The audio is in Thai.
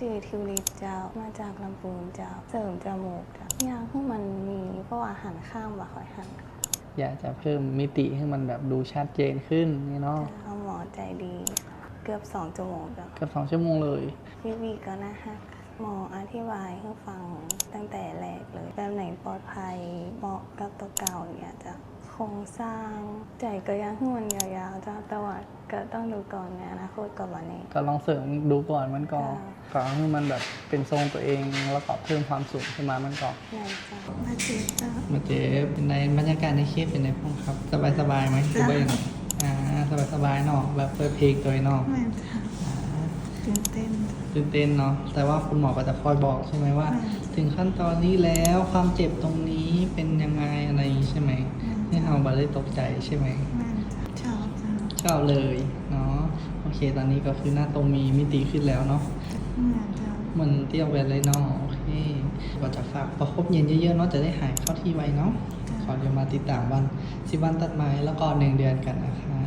จืดทิวลิปเจ้ามาจากลำพูนเจ้าเสริมจมูกเจ้าอยากให้มันมีเพราะว่าหันข้างบ่ค่อยหัน อยากจะเพิ่มมิติให้มันแบบดูชัดเจนขึ้นนี่เนาะ เอาหมอใจดีเกือบ2 ชั่วโมงเจ้า เกือบ2 ชั่วโมงเลย พี่วีก็น่าฮักหมออธิบายให้ฟังตั้งแต่แรกเลยแบบไหนปลอดภัยเหมาะกับตัวเก่าอย่างเงี้ยจ้ะโครงสร้างใจก็ยังให้มันยาวๆจ้ะแต่ว่าก็ต้องดูก่อนในอนาคตกับวันนี้ ก็ลองเสริมดูก่อนมันก็ ค่ะ ก็ให้มันแบบเป็นทรงตัวเองแล้วก็เพิ่มความสูงขึ้นมามันก็ ไหนจ้ะมาจีบจ้ะ มาเจ๊เป็นในบรรยากาศในเคสเป็นในห้องครับสบายไหมคือว่าอย่างไรสบายเนาะแบบเปิดเพลงตัวเนาะ ไม่จ้ะตื่นเต้น ตื่นเต้นเนาะแต่ว่าคุณหมอก็จะคอยบอกใช่ไหมว่า ถึงขั้นตอนนี้แล้วความเจ็บตรงนี้เป็นยังไงอะไรอย่างงี้ใช่ไหมให้เราบาได้ตกใจใช่ไหม แม่จ้ะชอบจ้ะ ชอบเลยเนาะโอเคตอนนี้ก็คือหน้าตรงมีมิติขึ้นแล้วเนาะ แม่จ้ะ เหมันเตี้ยวไปเลยเนาะโอเคก็จะฝากประคบเย็นเยอะๆเนาะจะได้หายเข้าที่ไวเนาะขอเดี๋ยวมาติดตามวัน10 วันตัดไม้แล้วก็1 เดือนกันนะคะ